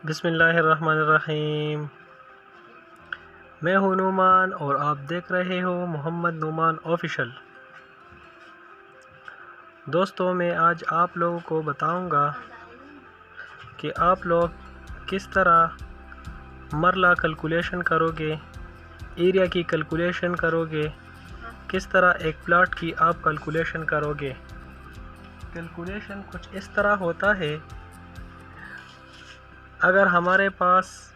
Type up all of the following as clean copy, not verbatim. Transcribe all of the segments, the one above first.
बिस्मिल्लाहिर्रहमानिर्रहीम। मैं हूं नुमान और आप देख रहे हो मोहम्मद नुमान ऑफिशियल। दोस्तों, मैं आज आप लोगों को बताऊंगा कि आप लोग किस तरह मरला कैलकुलेशन करोगे, एरिया की कैलकुलेशन करोगे, किस तरह एक प्लॉट की आप कैलकुलेशन करोगे। कैलकुलेशन कुछ इस तरह होता है, अगर हमारे पास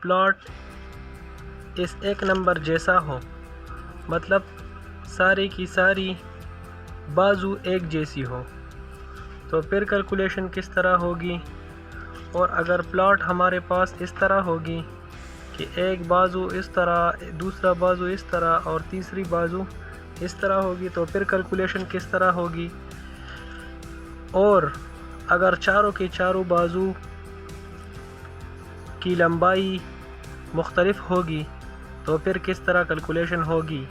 प्लॉट इस एक नंबर जैसा हो, मतलब सारी की सारी बाजू एक जैसी हो, तो फिर कैलकुलेशन किस तरह होगी। और अगर प्लॉट हमारे पास इस तरह होगी कि एक बाजू इस तरह, दूसरा बाजू इस तरह और तीसरी बाजू इस तरह होगी, तो फिर कैलकुलेशन किस तरह होगी। और अगर चारों की चारों बाजू की लंबाई मुख्तलिफ होगी, तो फिर किस तरह कैलकुलेशन होगी।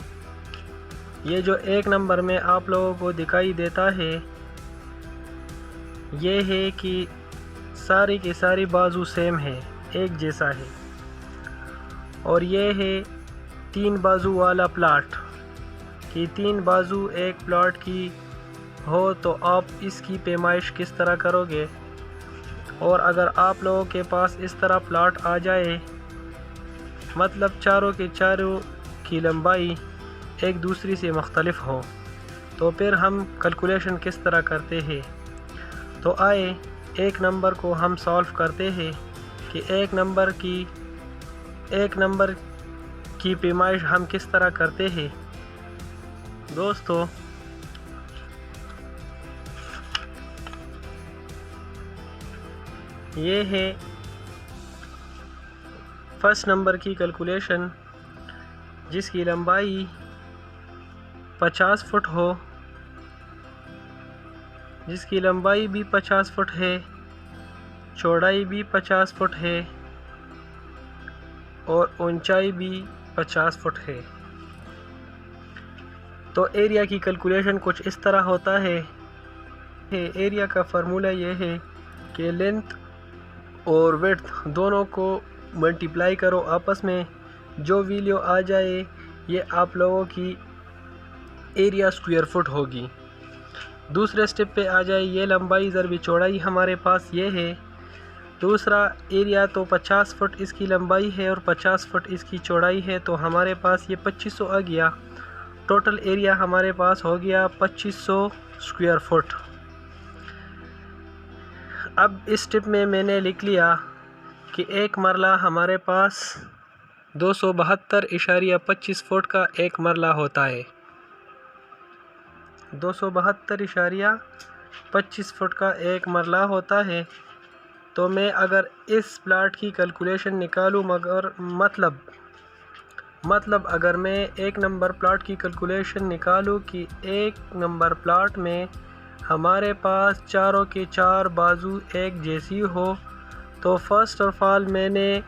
ये जो एक नंबर में आप लोगों को दिखाई देता है, ये है कि सारी की सारी बाजू सेम है, एक जैसा है। और ये है तीन बाजू वाला प्लॉट कि तीन बाजू एक प्लॉट की हो, तो आप इसकी पैमाइश किस तरह करोगे। और अगर आप लोगों के पास इस तरह प्लॉट आ जाए, मतलब चारों के चारों की लंबाई एक दूसरी से मुख्तलिफ हो, तो फिर हम कैलकुलेशन किस तरह करते हैं। तो आए एक नंबर को हम सॉल्व करते हैं कि एक नंबर की पैमाइश हम किस तरह करते हैं। दोस्तों, ये है फर्स्ट नंबर की कैलकुलेशन, जिसकी लंबाई 50 फुट हो, जिसकी लंबाई भी 50 फुट है, चौड़ाई भी 50 फुट है और ऊंचाई भी 50 फुट है। तो एरिया की कैलकुलेशन कुछ इस तरह होता है। एरिया का फार्मूला ये है कि लेंथ और विड्थ दोनों को मल्टीप्लाई करो आपस में, जो वैल्यू आ जाए ये आप लोगों की एरिया स्क्वायर फुट होगी। दूसरे स्टेप पे आ जाए, ये लंबाई ज़रबी चौड़ाई हमारे पास ये है। दूसरा एरिया तो 50 फुट इसकी लंबाई है और 50 फुट इसकी चौड़ाई है, तो हमारे पास ये 2500 आ गया। टोटल एरिया हमारे पास हो गया 2500 स्क्वायर फुट। अब इस स्टेप में मैंने लिख लिया कि एक मरला हमारे पास 272.25 फुट का एक मरला होता है। 272.25 फुट का एक मरला होता है। तो मैं अगर इस प्लाट की कैलकुलेशन निकालूँ, मगर मतलब अगर मैं एक नंबर प्लाट की कैलकुलेशन निकालूँ कि एक नंबर प्लाट में हमारे पास चारों के चार बाजू एक जैसी हो, तो फर्स्ट ऑफ ऑल मैंने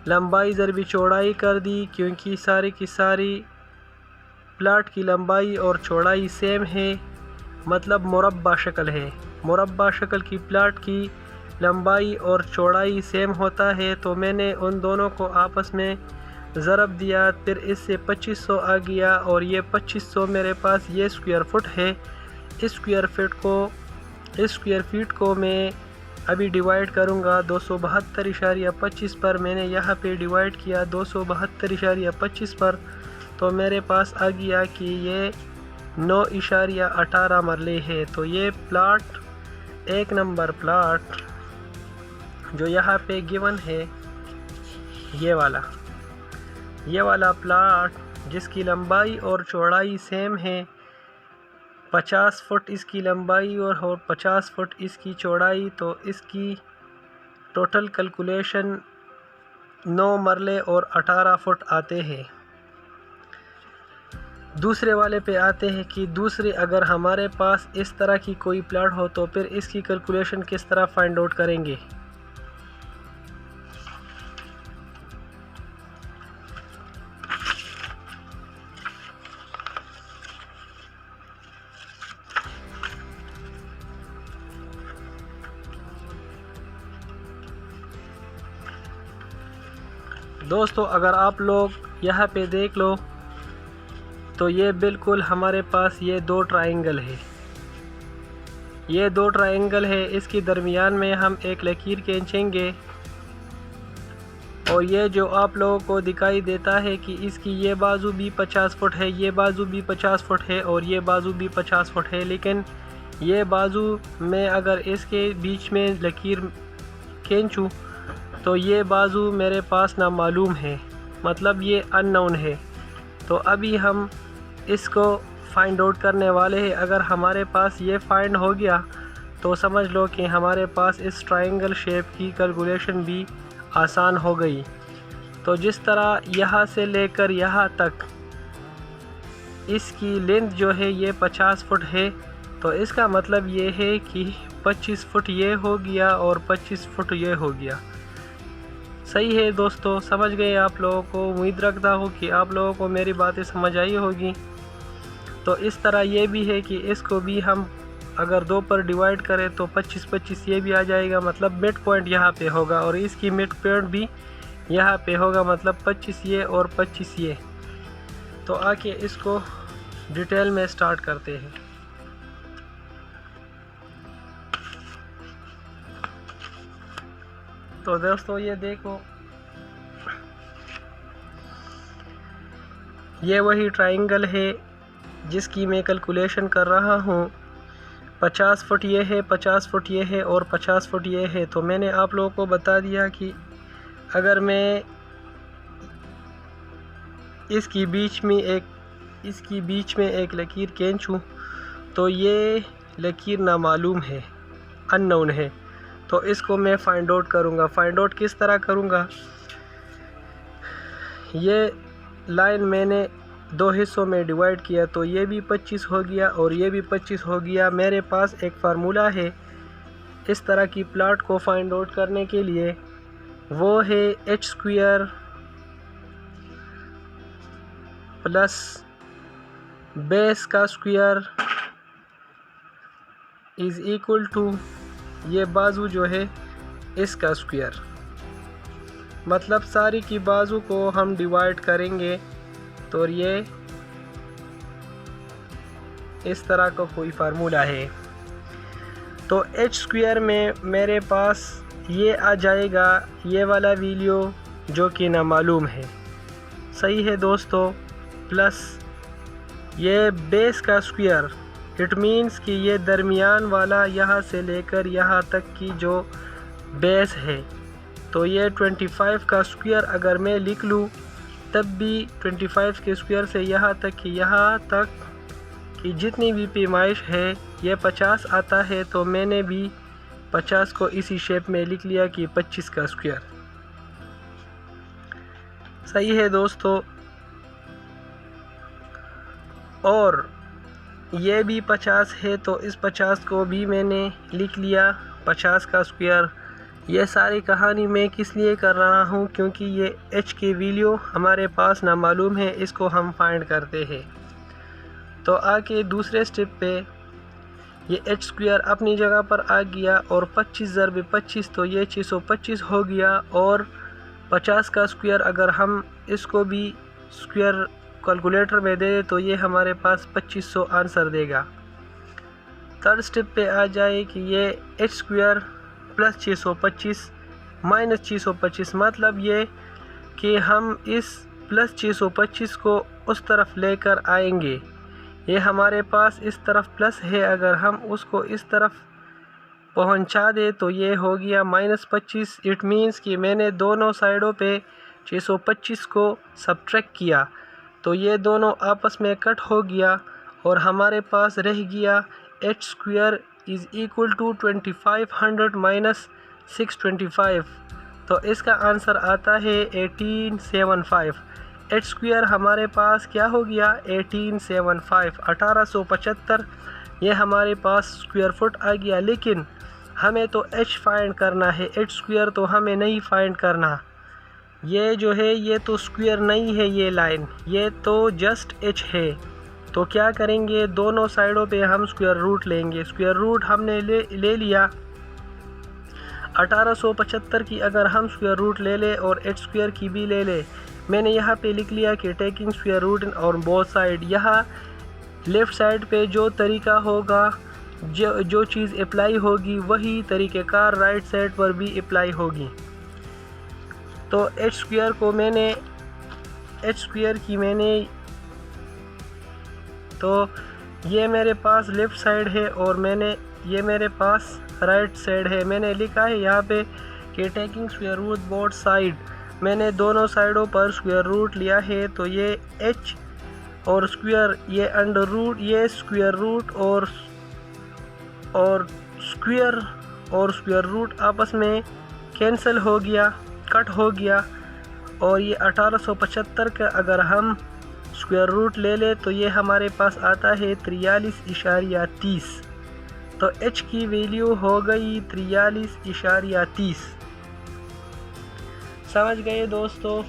लंबाई ज़रबी चौड़ाई कर दी, क्योंकि सारी की सारी प्लाट की लंबाई और चौड़ाई सेम है, मतलब मुरब्बा शक्ल है। मुरब्बा शक्ल की प्लाट की लंबाई और चौड़ाई सेम होता है, तो मैंने उन दोनों को आपस में ज़रब दिया, फिर इससे 2500 आ गया। और ये 2500 मेरे पास ये स्क्वायर फुट है। इस स्क्वायर फीट को मैं अभी डिवाइड करूँगा 272.25 पर। मैंने यहाँ पे डिवाइड किया 272.25 पर, तो मेरे पास आ गया कि ये 9.18 मरले है। तो ये प्लाट, एक नंबर प्लाट जो यहाँ पे गिवन है, ये वाला प्लाट जिसकी लंबाई और चौड़ाई सेम है, 50 फुट इसकी लंबाई और 50 फुट इसकी चौड़ाई, तो इसकी टोटल कैलकुलेशन 9 मरले और 18 फुट आते हैं। दूसरे वाले पे आते हैं कि दूसरे अगर हमारे पास इस तरह की कोई प्लाट हो, तो फिर इसकी कैलकुलेशन किस तरह फाइंड आउट करेंगे। दोस्तों अगर आप लोग यहाँ पे देख लो तो ये बिल्कुल हमारे पास ये दो ट्रायंगल है, ये दो ट्रायंगल है, इसके दरमियान में हम एक लकीर खींचेंगे और ये जो आप लोगों को दिखाई देता है कि इसकी ये बाजू भी 50 फुट है, ये बाजू भी 50 फुट है और ये बाजू भी 50 फुट है, लेकिन ये बाजू में अगर इसके बीच में लकीर खींचूँ तो ये बाजू मेरे पास नामालूम है, मतलब ये अननोन है। तो अभी हम इसको फाइंड आउट करने वाले हैं। अगर हमारे पास ये फाइंड हो गया तो समझ लो कि हमारे पास इस ट्रायंगल शेप की कैलकुलेशन भी आसान हो गई। तो जिस तरह यहाँ से लेकर यहाँ तक इसकी लेंथ जो है ये 50 फुट है, तो इसका मतलब ये है कि 25 फुट ये हो गया और 25 फुट ये हो गया। सही है दोस्तों, समझ गए आप लोगों को। उम्मीद रखता हूँ कि आप लोगों को मेरी बातें समझ आई होगी। तो इस तरह ये भी है कि इसको भी हम अगर 2 पर डिवाइड करें तो 25-25 ये भी आ जाएगा, मतलब मिड पॉइंट यहाँ पे होगा और इसकी मिड पॉइंट भी यहाँ पे होगा, मतलब 25 ये और 25 ये। तो आके इसको डिटेल में स्टार्ट करते हैं। तो दोस्तों ये देखो, ये वही ट्रायंगल है जिसकी मैं कैलकुलेशन कर रहा हूँ। 50 फुट ये है, 50 फुट ये है और 50 फुट ये है। तो मैंने आप लोगों को बता दिया कि अगर मैं इसकी बीच में एक लकीर खींचूँ तो ये लकीर नामालूम है, अननोन है। तो इसको मैं फाइंड आउट करूँगा। फाइंड आउट किस तरह करूँगा, ये लाइन मैंने 2 हिस्सों में डिवाइड किया तो ये भी 25 हो गया और ये भी 25 हो गया। मेरे पास एक फार्मूला है इस तरह की प्लॉट को फाइंड आउट करने के लिए, वो है h² प्लस बेस का स्क्वायर इज़ इक्वल टू ये बाजू जो है इसका स्क्वायर। मतलब सारी की बाजू को हम डिवाइड करेंगे तो ये इस तरह का कोई फार्मूला है। तो h² में मेरे पास ये आ जाएगा, ये वाला वैल्यू जो कि नामालूम है। सही है दोस्तों, प्लस ये बेस का स्क्वायर, इट मीन्स कि ये दरमियान वाला यहाँ से लेकर यहाँ तक की जो बेस है, तो ये 25 का स्क्वायर अगर मैं लिख लूँ तब भी 25 के स्क्वायर से यहाँ तक की जितनी भी पैमाइश है ये 50 आता है। तो मैंने भी 50 को इसी शेप में लिख लिया कि 25 का स्क्वायर। सही है दोस्तों, और ये भी 50 है तो इस 50 को भी मैंने लिख लिया 50 का स्क्वायर। ये सारी कहानी मैं किस लिए कर रहा हूँ, क्योंकि ये h की वैल्यू हमारे पास नामालूम है, इसको हम फाइंड करते हैं। तो आके दूसरे स्टेप पे ये h² अपनी जगह पर आ गया और 25 × 25 तो ये 625 हो गया, और 50 का स्क्वायर अगर हम इसको भी स्क्वायर कैलकुलेटर में दे तो ये हमारे पास 2500 आंसर देगा। थर्ड स्टेप पे आ जाए कि ये h² प्लस 625 माइनस 625, मतलब ये कि हम इस प्लस 625 को उस तरफ लेकर आएंगे। ये हमारे पास इस तरफ प्लस है, अगर हम उसको इस तरफ पहुंचा दे तो ये हो गया -25। इट मीन्स कि मैंने दोनों साइडों पे 625 को सब्ट्रैक्ट किया तो ये दोनों आपस में कट हो गया और हमारे पास रह गया h² is equal to 2500 minus 625। तो इसका आंसर आता है 1875। h² हमारे पास क्या हो गया 1875, 1875 ये हमारे पास स्क्वायर फुट आ गया। लेकिन हमें तो h फाइंड करना है, h² तो हमें नहीं फाइंड करना। ये जो है ये तो स्क्वायर नहीं है, ये लाइन ये तो जस्ट h है। तो क्या करेंगे, दोनों साइडों पे हम स्क्वायर रूट लेंगे। स्क्वायर रूट हमने ले लिया। 1875 की अगर हम स्क्वायर रूट ले लें और एच स्क्वायर की भी ले लें, मैंने यहाँ पे लिख लिया कि taking square root on both side. यहाँ लेफ़्ट साइड पे जो तरीका होगा, जो चीज़ अप्लाई होगी, वही तरीक़ेकार राइट साइड पर भी अप्लाई होगी। तो एच स्क्वायर की मैंने तो ये मेरे पास लेफ़्ट साइड है और ये मेरे पास राइट साइड है। मैंने लिखा है यहाँ पे कि taking square root both side, मैंने दोनों साइडों पर स्क्वायर रूट लिया है। तो ये एच और स्क्वायर, ये अंडर रूट, ये स्क्वायर रूट और स्क्वायर रूट आपस में कैंसिल हो गया, कट हो गया। और ये 1875 का अगर हम स्क्वायर रूट ले ले तो ये हमारे पास आता है 43.30। तो h की वैल्यू हो गई 43.30। समझ गए दोस्तों?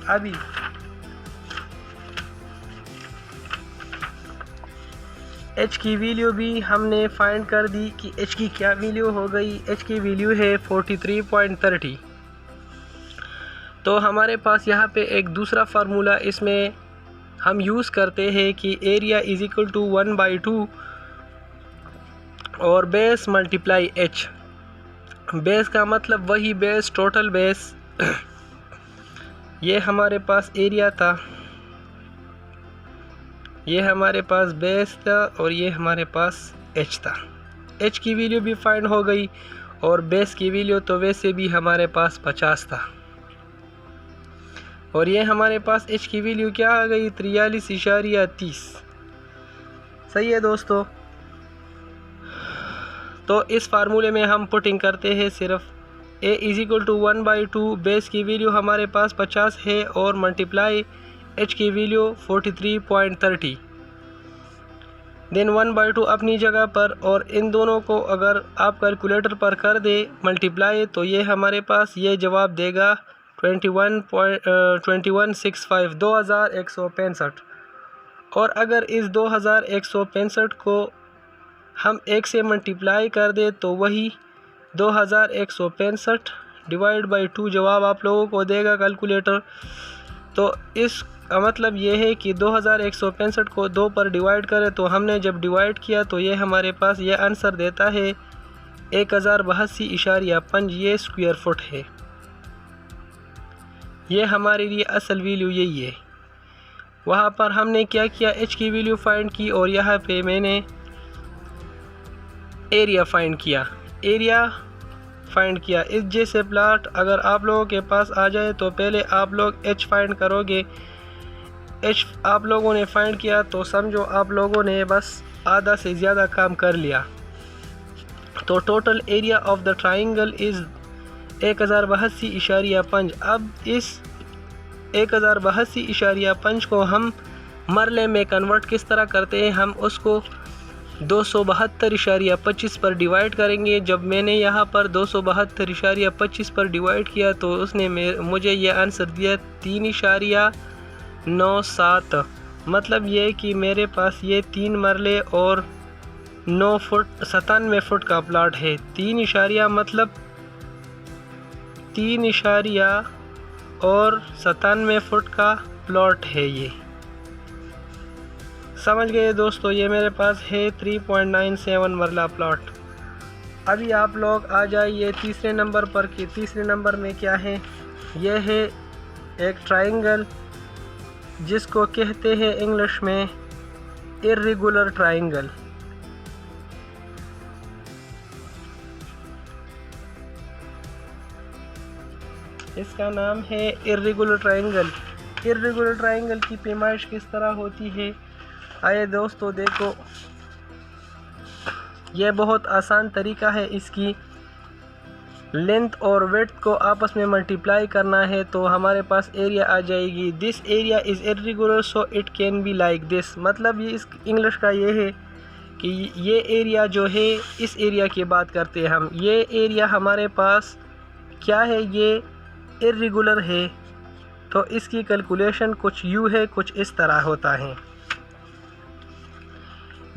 अभी h की वैल्यू भी हमने फाइंड कर दी कि h की क्या वैल्यू हो गई। h की वैल्यू है 43.30। तो हमारे पास यहाँ पे एक दूसरा फार्मूला इसमें हम यूज़ करते हैं कि एरिया इज़ इक्वल टू 1/2 और बेस मल्टीप्लाई h। बेस का मतलब वही बेस, टोटल बेस। ये हमारे पास एरिया था, ये हमारे पास बेस था और ये हमारे पास h था। h की वैल्यू भी फाइंड हो गई और बेस की वैल्यू तो वैसे भी हमारे पास 50 था। और ये हमारे पास h की वैल्यू क्या आ गई? 43.30। सही है दोस्तों? तो इस फार्मूले में हम पुटिंग करते हैं सिर्फ a is equal to 1/2, base की वैल्यू हमारे पास 50 है और मल्टीप्लाई h की वैल्यू 43.30, देन 1/2 अपनी जगह पर। और इन दोनों को अगर आप कैलकुलेटर पर कर दे मल्टीप्लाई तो ये हमारे पास ये जवाब देगा 2165, 2165। और अगर इस 2165 को हम 1 से मल्टीप्लाई कर दे तो वही 2165 डिवाइड बाई 2 जवाब आप लोगों को देगा कैलकुलेटर। तो इसका मतलब ये है कि 2165 को 2 पर डिवाइड करें तो हमने जब डिवाइड किया तो ये हमारे पास ये आंसर देता है 1082.5। ये स्क्वायर फुट है। ये हमारे लिए असल वैल्यू यही है। वहाँ पर हमने क्या किया? h की वैल्यू फाइंड की और यहाँ पे मैंने एरिया फाइंड किया। इस जैसे प्लाट अगर आप लोगों के पास आ जाए तो पहले आप लोग h फाइंड करोगे। h आप लोगों ने फाइंड किया तो समझो आप लोगों ने बस आधा से ज़्यादा काम कर लिया। तो total area of the triangle is 1082.5। अब इस 1082.5 को हम मरले में कन्वर्ट किस तरह करते हैं? हम उसको 272.25 पर डिवाइड करेंगे। जब मैंने यहाँ पर 272.25 पर डिवाइड किया तो उसने मुझे ये आंसर दिया 3.97। मतलब ये कि मेरे पास ये 3 मरले और 9 फुट 97 फुट का प्लाट है। 3 मतलब 3.97 फुट का प्लॉट है ये। समझ गए दोस्तों? ये मेरे पास है 3.97 मरला प्लॉट। अभी आप लोग आ जाइए तीसरे नंबर पर कि तीसरे नंबर में क्या है? ये है एक ट्राइंगल जिसको कहते हैं इंग्लिश में इर्रेगुलर ट्राइंगल। इसका नाम है इर्रेगुलर ट्राइंगल। इर्रेगुलर ट्राइंगल की पैमाइश किस तरह होती है? आइए दोस्तों देखो, यह बहुत आसान तरीका है। इसकी लेंथ और विड्थ को आपस में मल्टीप्लाई करना है तो हमारे पास एरिया आ जाएगी। This area is irregular so it can be like this. मतलब ये इस इंग्लिश का ये है कि ये एरिया जो है, इस एरिया की बात करते हैं हम। ये एरिया हमारे पास क्या है? ये इर्रेगुलर है। तो इसकी कैलकुलेशन कुछ यूँ है, कुछ इस तरह होता है।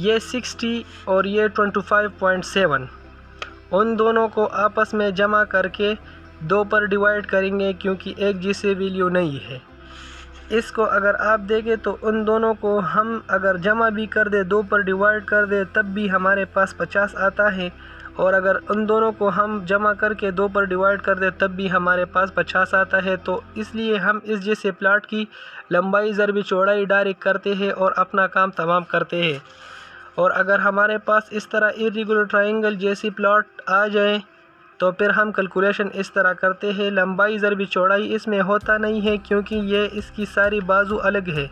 ये 60 और ये 25.7। उन दोनों को आपस में जमा करके 2 पर डिवाइड करेंगे क्योंकि एक जैसे वैल्यू नहीं है। इसको अगर आप देखें तो उन दोनों को हम अगर जमा भी कर दे 2 पर डिवाइड कर दे तब भी हमारे पास 50 आता है, और अगर उन दोनों को हम जमा करके 2 पर डिवाइड कर दे तब भी हमारे पास 50 आता है। तो इसलिए हम इस जैसे प्लॉट की लंबाई ज़रबी चौड़ाई डायरेक्ट करते हैं और अपना काम तमाम करते हैं। और अगर हमारे पास इस तरह इरेगुलर ट्रायंगल जैसी प्लॉट आ जाए तो फिर हम कैलकुलेशन इस तरह करते हैं। लंबाई ज़रबी चौड़ाई इसमें होता नहीं है क्योंकि ये इसकी सारी बाजू अलग है,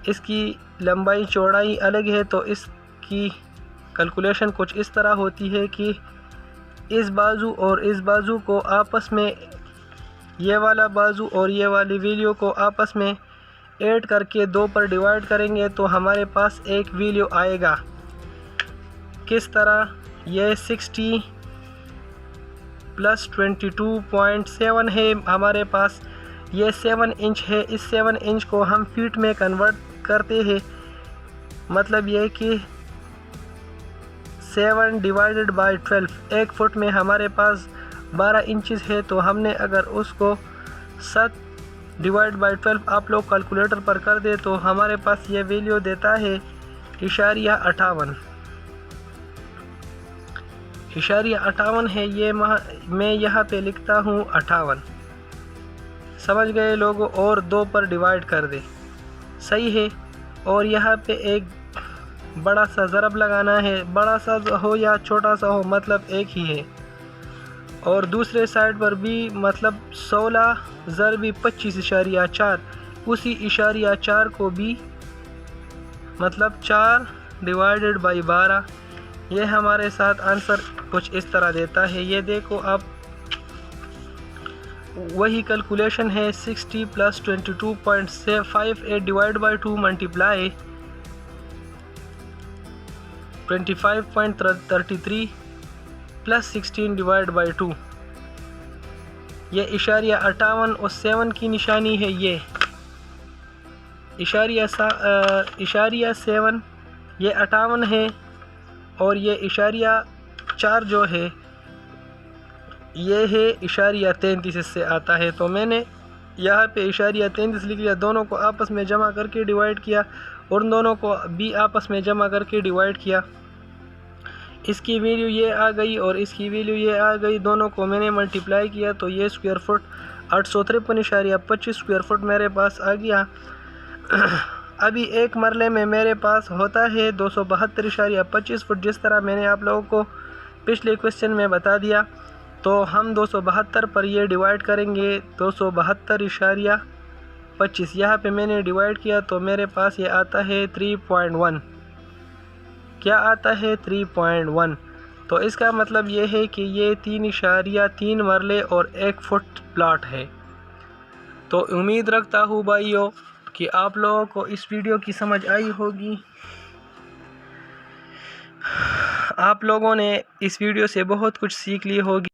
इसकी लंबाई चौड़ाई अलग है। तो इसकी कैलकुलेशन कुछ इस तरह होती है कि इस बाजू और इस बाजू को आपस में, ये वाला बाजू और ये वाली वैल्यू को आपस में ऐड करके 2 पर डिवाइड करेंगे तो हमारे पास एक वैल्यू आएगा। किस तरह? ये 60 + 22.7 है हमारे पास। ये 7 इंच है। इस 7 इंच को हम फीट में कन्वर्ट करते हैं। मतलब ये कि 7 / 12, 1 फुट में हमारे पास 12 इंचेस है। तो हमने अगर उसको 7 / 12 आप लोग कैलकुलेटर पर कर दे तो हमारे पास ये वैल्यू देता है 58 है। ये मैं यहाँ पे लिखता हूँ 58। समझ गए लोगों? और 2 पर डिवाइड कर दे, सही है। और यहाँ पे एक बड़ा सा ज़रब लगाना है, बड़ा सा हो या छोटा सा हो मतलब एक ही है। और दूसरे साइड पर भी मतलब 16 ज़रबी 25.4, उसी इशारिया 4 को भी मतलब 4 / 12। ये हमारे साथ आंसर कुछ इस तरह देता है। ये देखो आप, वही कैलकुलेशन है 60 + 22.58 divide by 2 multiply 25.33 + 16 divide by 2। ये इशारिया 58 और 7 की निशानी है। ये इशारिया 7 ये 58 है, और ये इशारिया 4 जो है ये है इशारिया 33 इससे आता है। तो मैंने यहाँ पे इशारिया 33 लिख लिया। दोनों को आपस में जमा करके डिवाइड किया और उन दोनों को भी आपस में जमा करके डिवाइड किया। इसकी वैल्यू ये आ गई और इसकी वैल्यू ये आ गई। दोनों को मैंने मल्टीप्लाई किया तो ये स्क्वायर फुट 853.25 स्क्वायर फुट मेरे पास आ गया। अभी एक मरले में मेरे पास होता है 272.25 फुट, जिस तरह मैंने आप लोगों को पिछले क्वेश्चन में बता दिया। तो हम 272 पर ये डिवाइड करेंगे 272.25। यहाँ पे मैंने डिवाइड किया तो मेरे पास ये आता है 3.1। क्या आता है? 3.1। तो इसका मतलब ये है कि ये 3.3 मरले और 1 फुट प्लॉट है। तो उम्मीद रखता हूँ भाइयों कि आप लोगों को इस वीडियो की समझ आई होगी। आप लोगों ने इस वीडियो से बहुत कुछ सीख ली होगी।